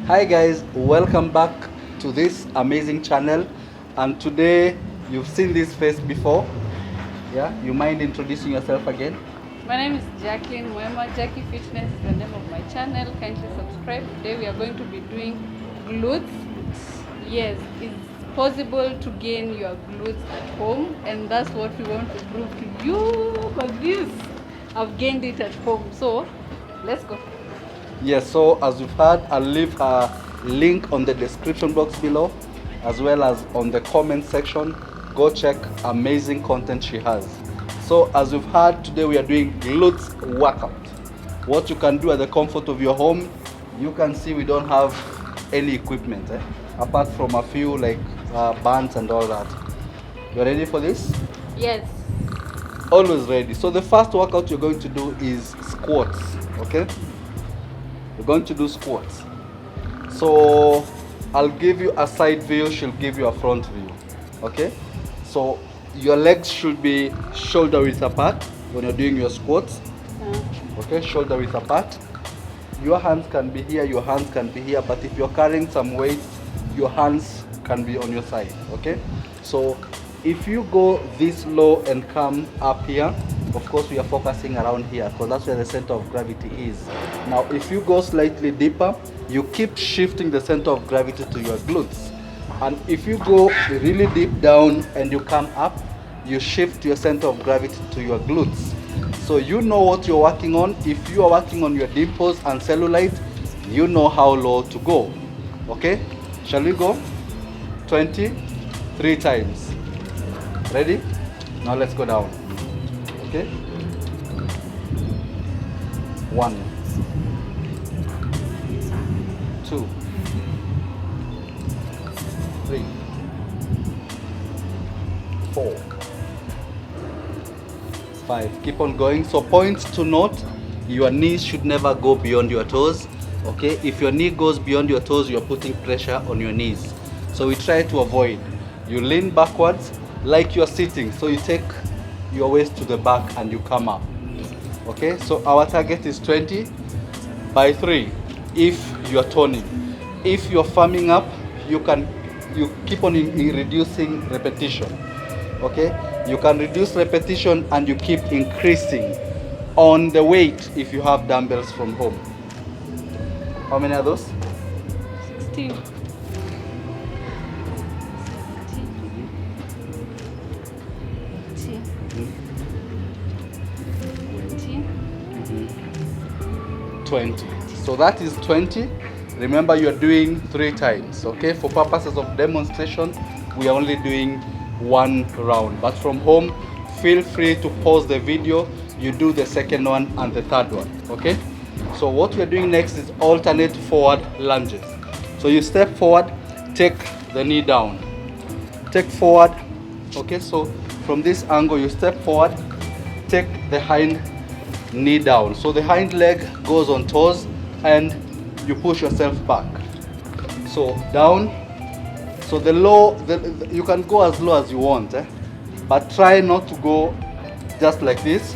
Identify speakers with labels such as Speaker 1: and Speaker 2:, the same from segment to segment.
Speaker 1: Hi guys, welcome back to this amazing channel. And today you've seen this face before. Yeah, you mind introducing yourself again?
Speaker 2: My name is Jacqueline Mwema. Jackie Fitness is the name of my channel. Kindly subscribe. Today we are going to be doing glutes. Yes, it's possible to gain your glutes at home, and that's what we want to prove to you. But this, I've gained it at home. So let's go.
Speaker 1: Yes, so as you've heard, I'll leave a link on the description box below as well as on the comment section. Go check amazing content she has. So as you've heard, today we are doing glutes workout. What you can do at the comfort of your home. You can see we don't have any equipment apart from a few like bands and all that. You ready for this?
Speaker 2: Yes.
Speaker 1: Always ready. So the first workout you're going to do is squats. Okay, we're going to do squats. So I'll give you a side view, she'll give you a front view. Okay, so your legs should be shoulder width apart when you're doing your squats. Okay, shoulder width apart. Your hands can be here, your hands can be here, but if you're carrying some weight, your hands can be on your side. Okay, so if you go this low and come up here, of course we are focusing around here because that's where the center of gravity is. Now if you go slightly deeper, you keep shifting the center of gravity to your glutes, and if you go really deep down and you come up, you shift your center of gravity to your glutes. So you know what you're working on. If you are working on your dimples and cellulite, you know how low to go. Okay, shall we go? 23 times. Ready? Now let's go down. Okay, 1, 2, 3, 4, 5. Keep on going. So points to note, your knees should never go beyond your toes. Okay, if your knee goes beyond your toes, you're putting pressure on your knees. So we try to avoid. You lean backwards like you're sitting, so you take your waist to the back and you come up. Okay, so our target is 20 by 3 if you're toning. If you're firming up, you keep on reducing repetition. Okay, you can reduce repetition and you keep increasing on the weight if you have dumbbells from home. How many are those?
Speaker 2: 16.
Speaker 1: 20. So that is 20. Remember, you're doing 3 times. Okay, for purposes of demonstration, we are only doing 1 round, but from home feel free to pause the video, you do the second one and the third one. Okay, so what we're doing next is alternate forward lunges. So you step forward, take the knee down, take forward. Okay, so from this angle you step forward, take the hind knee down, so the hind leg goes on toes and you push yourself back. So down. So you can go as low as you want, but try not to go just like this,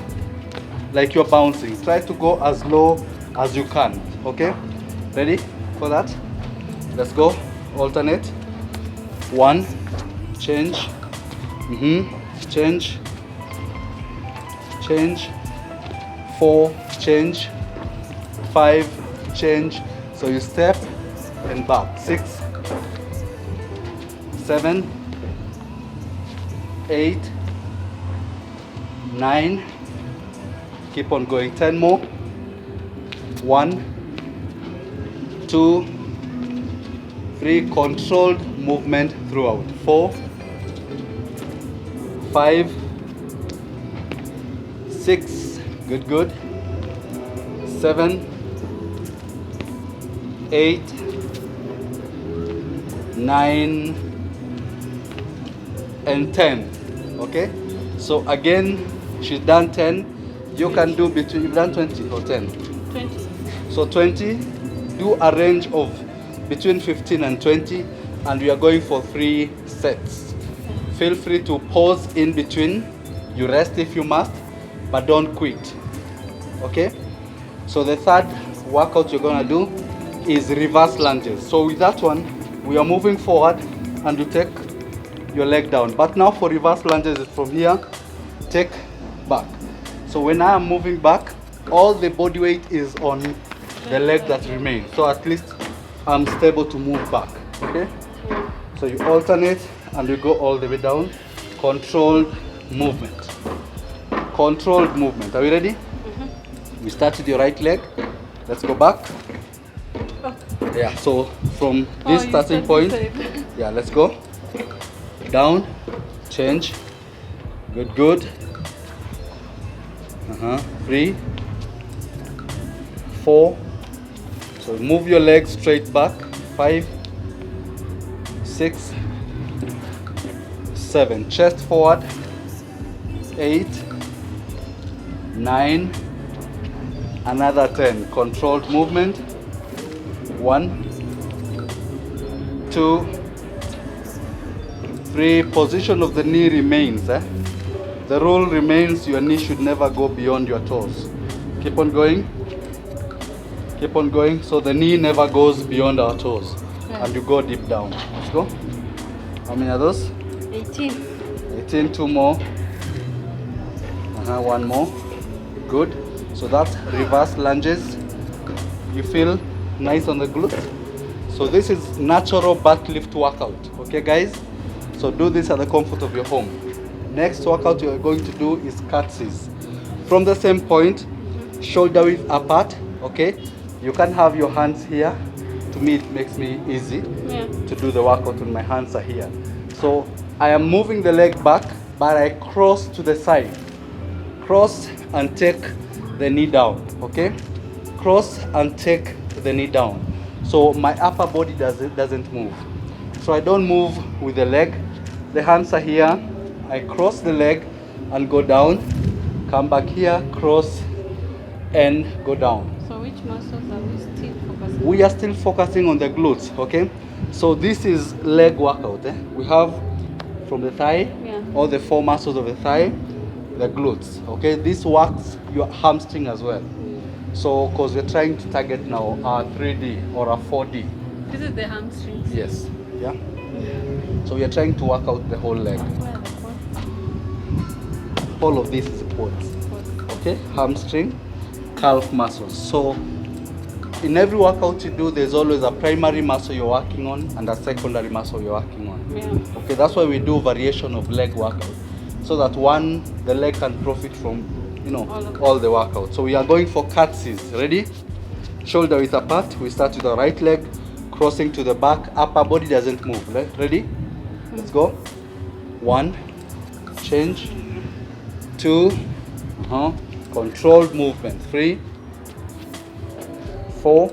Speaker 1: like you're bouncing. Try to go as low as you can. Okay, ready for that? Let's go. Alternate. 1, change, change, change, 4, change, 5, change. So you step and back. 6, 7, 8, 9. Keep on going. 10 more. 1, 2, 3. Controlled movement throughout. 4, 5, 6. Good. 7, 8, 9, and 10. Okay, so again she's done 10. You can do between, you've done 20 or 10?
Speaker 2: 20.
Speaker 1: So 20, do a range of between 15 and 20, and we are going for 3 sets. Feel free to pause in between. You rest if you must, but don't quit. Okay, so the third workout you're gonna do is reverse lunges. So with that one, we are moving forward and you take your leg down. But now for reverse lunges, it's from here, take back. So when I am moving back, all the body weight is on the leg that remains. So at least I'm stable to move back, okay? So you alternate and you go all the way down. Controlled movement. Controlled movement. Are we ready? We start with your right leg. Let's go back. Yeah, so from this starting point, yeah, let's go. Down, change. Good, good. 3, 4. So move your legs straight back. 5, 6, 7. Chest forward. 8, 9. Another 10. Controlled movement. 1, 2, 3. Position of the knee remains. The rule remains your knee should never go beyond your toes. Keep on going. Keep on going. So the knee never goes beyond our toes. And you go deep down. Let's go. How many are those?
Speaker 2: 18.
Speaker 1: 18. 2 more. 1 more. Good. So that's reverse lunges. You feel nice on the glutes. So this is natural butt lift workout. Okay, guys? So do this at the comfort of your home. Next workout you are going to do is curtsies. From the same point, shoulder width apart. Okay? You can have your hands here. To me, it makes me easy to do the workout when my hands are here. So I am moving the leg back, but I cross to the side. Cross and take the knee down. Okay? Cross and take the knee down. So my upper body doesn't move. So I don't move with the leg. The hands are here. I cross the leg and go down. Come back here, cross and go down.
Speaker 2: So which muscles are we still focusing on?
Speaker 1: We are still focusing on the glutes, okay? So this is leg workout. We have from the thigh, all the 4 muscles of the thigh, the glutes, okay? This works your hamstring as well. So, because we're trying to target now our 3D or our 4D.
Speaker 2: This is the hamstrings.
Speaker 1: Yes, yeah? So we are trying to work out the whole leg.
Speaker 2: Where are the quads?
Speaker 1: All of this is quads, okay? Hamstring, calf muscles. So in every workout you do, there's always a primary muscle you're working on and a secondary muscle you're working on. Okay, that's why we do variation of leg workout. So that one, the leg can profit from, you know, all the workout. So we are going for curtsies. Ready? Shoulder width apart. We start with the right leg, crossing to the back. Upper body doesn't move. Right? Ready? Let's go. 1, change. 2, controlled movement. 3, 4,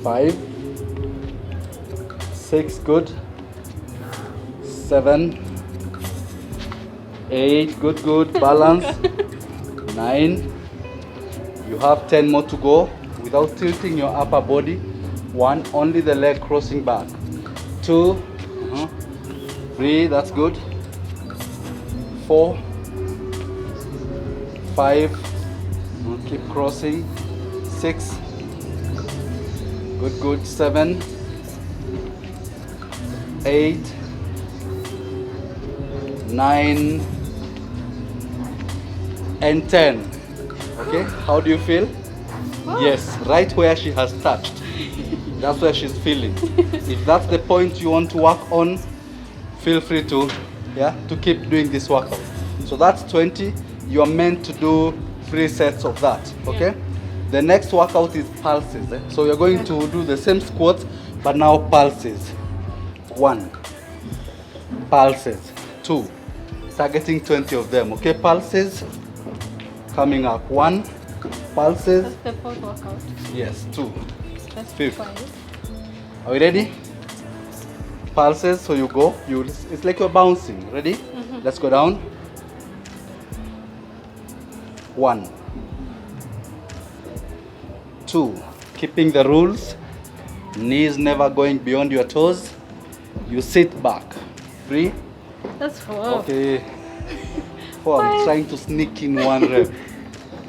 Speaker 1: 5, 6, good. 7, 8, good, good, balance. 9, you have 10 more to go without tilting your upper body. 1, only the leg crossing back. 2, 3, that's good. 4, 5, keep crossing. 6, good, good. 7, 8, 9, and 10. Okay, how do you feel? Yes, right where she has touched. That's where she's feeling. If that's the point you want to work on, feel free to keep doing this workout. So that's 20. You are meant to do 3 sets of that. Okay. The next workout is pulses. So you're going to do the same squats, but now pulses. 1, pulses. 2, targeting 20 of them. Okay, pulses. Coming up. 1, pulses.
Speaker 2: That's the 4th workout.
Speaker 1: Yes, 2.
Speaker 2: That's
Speaker 1: 5th.
Speaker 2: 5.
Speaker 1: Are we ready? Pulses, so you go. It's like you're bouncing. Ready? Let's go down. 1, 2. Keeping the rules. Knees never going beyond your toes. You sit back. 3.
Speaker 2: That's 4.
Speaker 1: Okay. 4. I'm trying to sneak in 1 rep.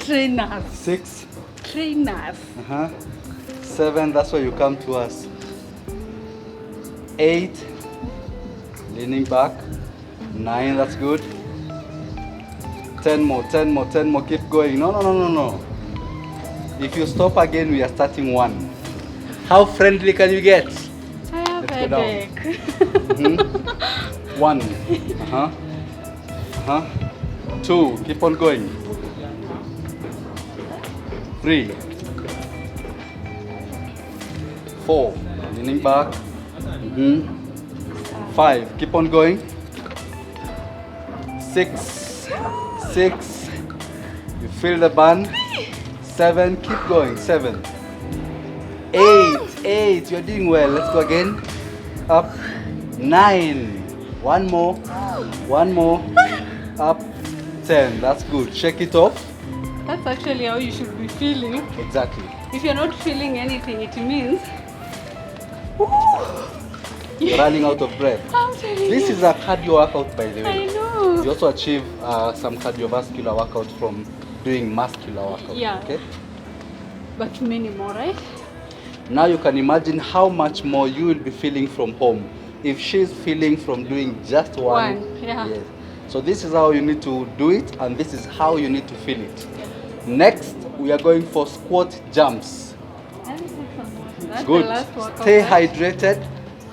Speaker 2: Trainers.
Speaker 1: 6.
Speaker 2: Trainers.
Speaker 1: 7, that's where you come to us. 8, leaning back. 9, that's good. 10 more, 10 more, 10 more, keep going. No. If you stop again, we are starting 1. How friendly can you get?
Speaker 2: I have
Speaker 1: Let's
Speaker 2: a
Speaker 1: go down.
Speaker 2: headache.
Speaker 1: 1. 2, keep on going. 3, 4, leaning back. 5, keep on going. 6, you feel the band. 7, keep going. 7, 8, you're doing well. Let's go again. Up. 9, one more, up. 10, that's good. Shake it off.
Speaker 2: That's actually how you should be feeling.
Speaker 1: Exactly.
Speaker 2: If you're not feeling anything, it means
Speaker 1: You're running out of breath.
Speaker 2: I'm telling
Speaker 1: This
Speaker 2: you.
Speaker 1: is a cardio workout, by the way.
Speaker 2: I know.
Speaker 1: You also achieve some cardiovascular workout from doing muscular workout.
Speaker 2: Yeah.
Speaker 1: Okay.
Speaker 2: But many more, right?
Speaker 1: Now you can imagine how much more you will be feeling from home if she's feeling from doing just one.
Speaker 2: Yeah.
Speaker 1: Yes. So this is how you need to do it, and this is how you need to feel it. Next, we are going for squat jumps.
Speaker 2: That's
Speaker 1: Good.
Speaker 2: the last workout,
Speaker 1: Stay
Speaker 2: right?
Speaker 1: hydrated.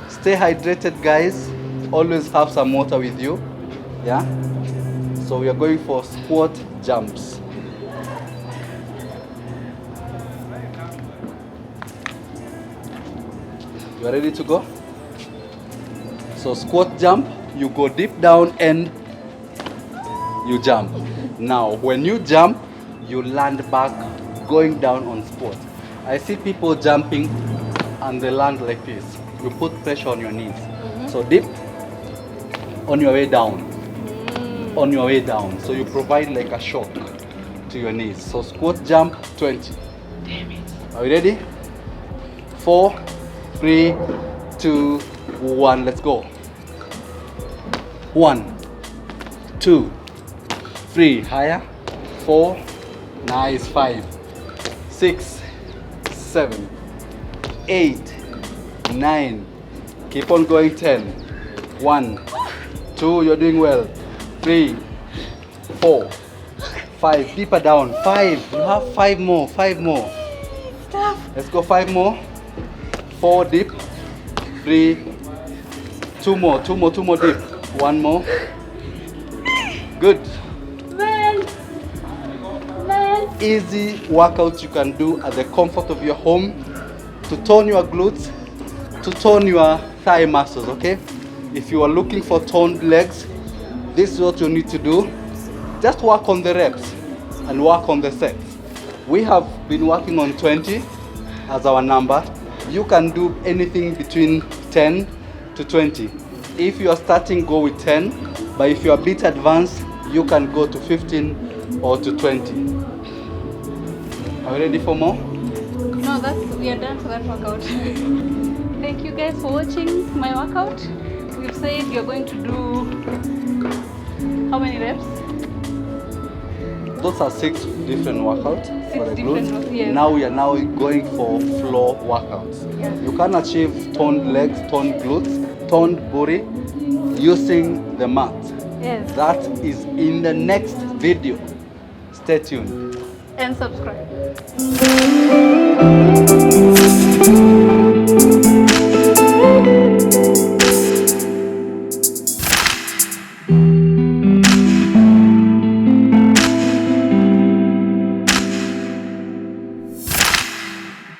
Speaker 1: Stay hydrated, guys. Always have some water with you. Yeah. So we are going for squat jumps. You are ready to go? So squat jump, you go deep down and you jump. Now, when you jump, you land back going down on squat. I see people jumping and they land like this. You put pressure on your knees. So dip, on your way down. On your way down. So you provide like a shock to your knees. So squat jump 20.
Speaker 2: Damn it.
Speaker 1: Are we ready? 4, 3, 2, 1. Let's go. 1, 2, 3. Higher. 4. Nice. 5, 6, 7, 8, 9. Keep on going. 10. 1, 2. You're doing well. 3, 4, 5. Deeper down. 5. You have 5 more. 5 more.
Speaker 2: Stop.
Speaker 1: Let's go. 5 more. 4 deep. 3. 2 more. 2 more. 2 more deep. 1 more. Good.
Speaker 2: Man.
Speaker 1: Easy workouts you can do at the comfort of your home to tone your glutes, to tone your thigh muscles, okay? If you are looking for toned legs, this is what you need to do. Just work on the reps and work on the sets. We have been working on 20 as our number. You can do anything between 10 to 20. If you are starting, go with 10, but if you are a bit advanced, you can go to 15 or to 20. Are we ready for more?
Speaker 2: No, we are done for that workout. Thank you guys for watching my workout. We've said you're going to do how many reps?
Speaker 1: Those are 6 different workouts for the
Speaker 2: different
Speaker 1: glutes.
Speaker 2: workouts, yes.
Speaker 1: Now we are going for floor workouts.
Speaker 2: Yeah.
Speaker 1: You can achieve toned legs, toned glutes, toned booty using the mat.
Speaker 2: Yes.
Speaker 1: That is in the next video. Stay tuned.
Speaker 2: And subscribe.